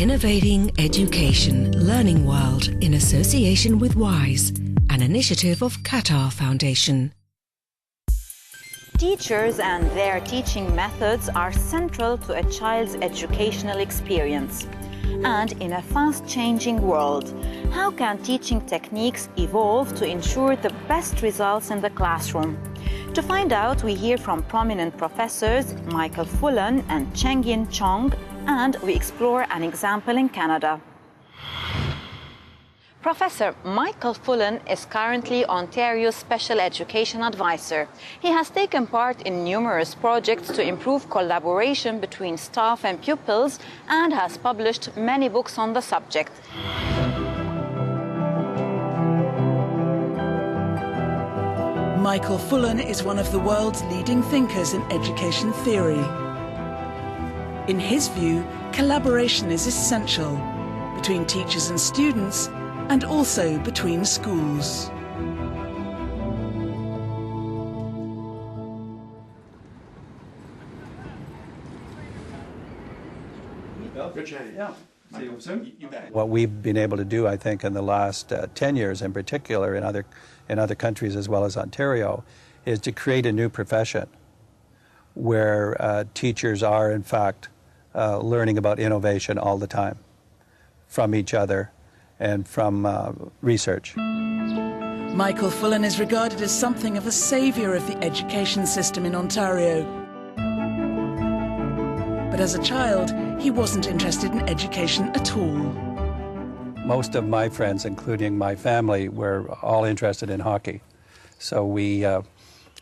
Innovating Education Learning World in association with WISE, an initiative of Qatar Foundation. Teachers and their teaching methods are central to a child's educational experience. And in a fast-changing world, how can teaching techniques evolve to ensure the best results in the classroom? To find out, we hear from prominent professors Michael Fullan and Cheng-Yin Chong, and we explore an example in Canada. Professor Michael Fullan is currently Ontario's Special Education Advisor. He has taken part in numerous projects to improve collaboration between staff and pupils and has published many books on the subject. Michael Fullan is one of the world's leading thinkers in education theory. In his view, collaboration is essential between teachers and students, and also between schools. What we've been able to do, I think, in the last 10 years in particular, in other countries as well as Ontario, is to create a new profession where teachers are, in fact, learning about innovation all the time from each other and from research. Michael Fullan is regarded as something of a saviour of the education system in Ontario. But as a child, he wasn't interested in education at all. Most of my friends, including my family, were all interested in hockey. So we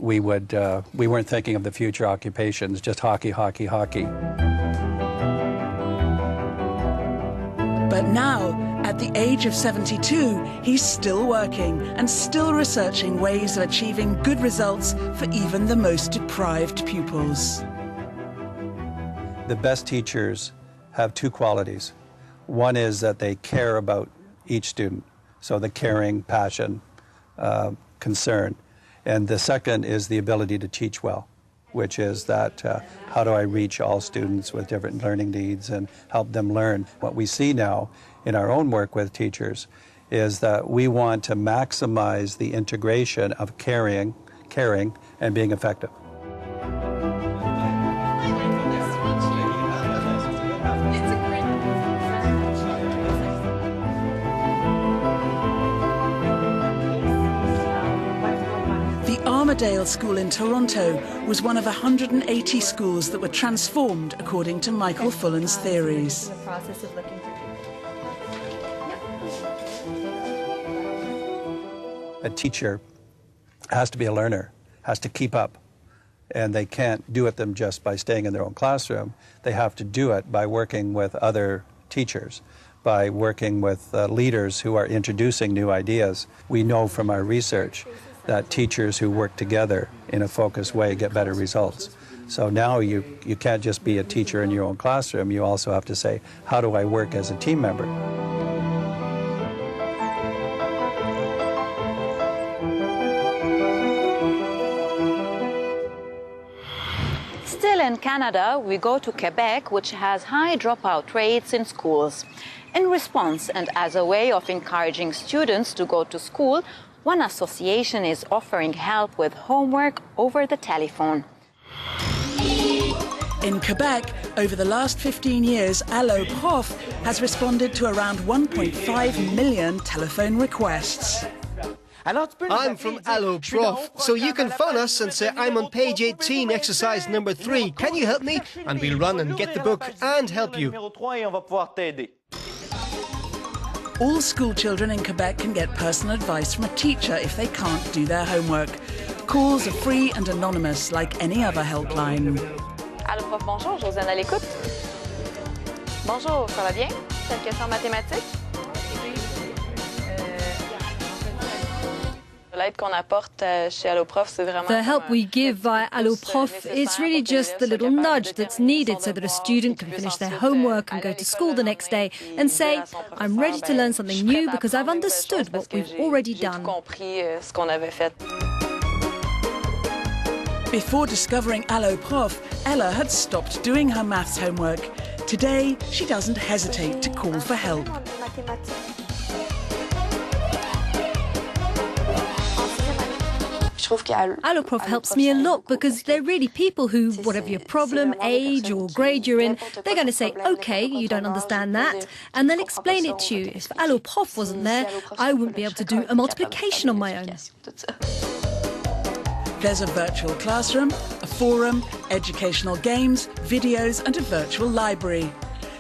weren't thinking of the future occupations, just hockey, hockey, hockey. But now, at the age of 72, he's still working and still researching ways of achieving good results for even the most deprived pupils. The best teachers have two qualities. One is that they care about each student, so the caring, passion, concern. And the second is the ability to teach well, which is that how do I reach all students with different learning needs and help them learn. What we see now in our own work with teachers is that we want to maximize the integration of caring, and being effective. Armadale School in Toronto was one of 180 schools that were transformed according to Michael Fullan's theories. A teacher has to be a learner, has to keep up, and they can't do it just by staying in their own classroom. They have to do it by working with other teachers, by working with leaders who are introducing new ideas. We know from our research that teachers who work together in a focused way get better results. So now you can't just be a teacher in your own classroom, you also have to say, how do I work as a team member? Still in Canada, we go to Quebec, which has high dropout rates in schools. In response, and as a way of encouraging students to go to school, one association is offering help with homework over the telephone. In Quebec, over the last 15 years, Allo Prof has responded to around 1.5 million telephone requests. I'm from Allo Prof, so you can phone us and say, I'm on page 18, exercise number 3. Can you help me? And we'll run and get the book and help you. All school children in Quebec can get personal advice from a teacher if they can't do their homework. Calls are free and anonymous, like any other helpline. Allô, prof, bonjour, Josiane à l'écoute. Bonjour, ça va bien? Cette question mathématique? The help we give via Allo Prof is really just the little nudge that's needed so that a student can finish their homework and go to school the next day and say, I'm ready to learn something new because I've understood what we've already done. Before discovering Allo Prof, Ella had stopped doing her maths homework. Today, she doesn't hesitate to call for help. Alloprof helps me a lot because they're really people who, whatever your problem, age or grade you're in, they're going to say, OK, you don't understand that, and then explain it to you. If Alloprof wasn't there, I wouldn't be able to do a multiplication on my own. There's a virtual classroom, a forum, educational games, videos and a virtual library.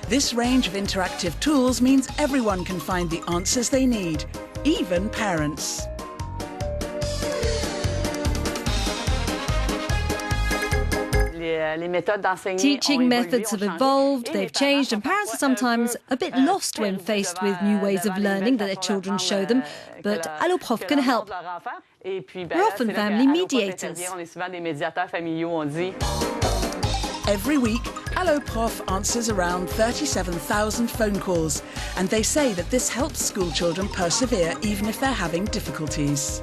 This range of interactive tools means everyone can find the answers they need, even parents. Teaching methods have evolved, they've changed, and parents are sometimes a bit lost when faced with new ways of learning that their children show them. But Alloprof can help. We're often family mediators. Every week, Alloprof answers around 37,000 phone calls, and they say that this helps school children persevere even if they're having difficulties.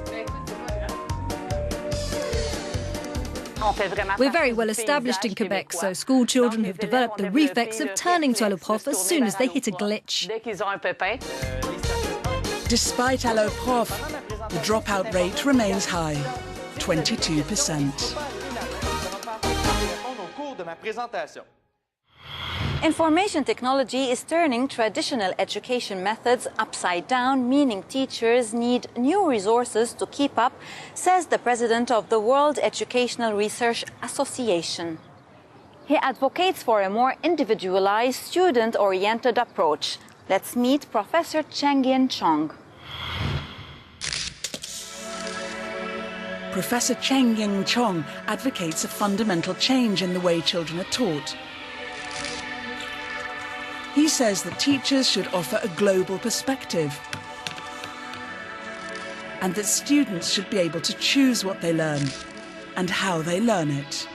We're very well established in Quebec, so school children have developed the reflex of turning to Alloprof as soon as they hit a glitch. Despite Alloprof, the dropout rate remains high, 22%. Information technology is turning traditional education methods upside down, meaning teachers need new resources to keep up, says the president of the World Educational Research Association. He advocates for a more individualized, student-oriented approach. Let's meet Professor Cheng-Yin Chong. Professor Cheng-Yin Chong advocates a fundamental change in the way children are taught. He says that teachers should offer a global perspective and that students should be able to choose what they learn and how they learn it.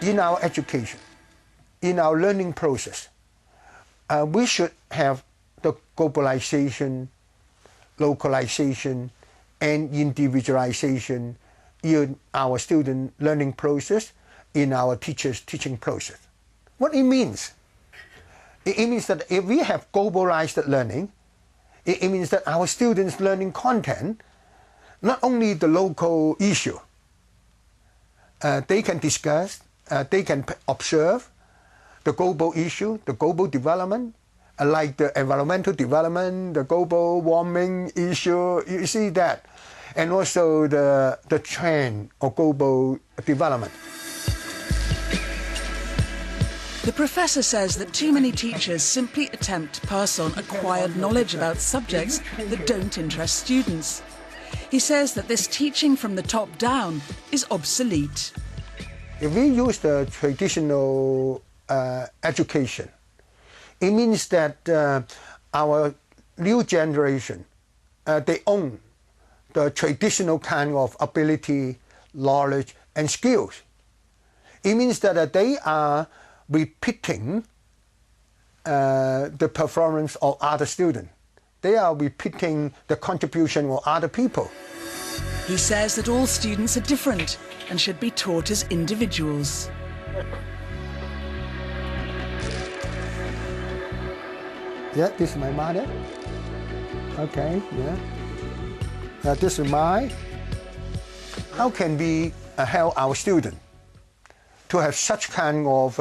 In our education, in our learning process, we should have the globalization, localization, and individualization in our student learning process, in our teachers' teaching process. What it means? It means that if we have globalized learning, it means that our students' learning content, not only the local issue, they can discuss, they can observe the global issue, the global development, like the environmental development, the global warming issue, you see that. And also the trend of global development. The professor says that too many teachers simply attempt to pass on acquired knowledge about subjects that don't interest students. He says that this teaching from the top down is obsolete. If we use the traditional education, it means that our new generation, they own the traditional kind of ability, knowledge, and skills. It means that they are repeating the performance of other students. They are repeating the contribution of other people. He says that all students are different and should be taught as individuals. Yeah, this is my mother. Okay, yeah. This is mine. How can we help our students to have such kind of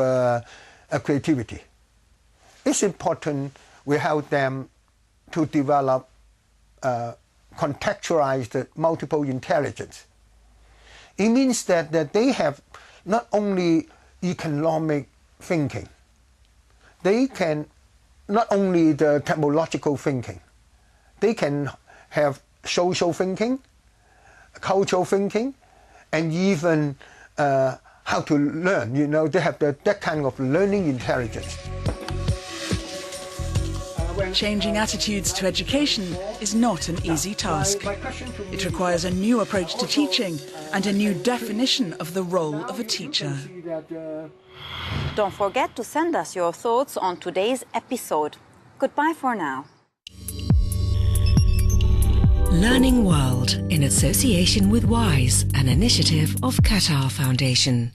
creativity? It's important we help them to develop contextualized multiple intelligence. It means that they have not only economic thinking, they can not only the technological thinking, they can have social thinking, cultural thinking, and even how to learn. You know, they have that kind of learning intelligence. Changing attitudes to education is not an easy task. It requires a new approach to teaching and a new definition of the role of a teacher. Don't forget to send us your thoughts on today's episode. Goodbye for now. Learning World in association with WISE, an initiative of Qatar Foundation.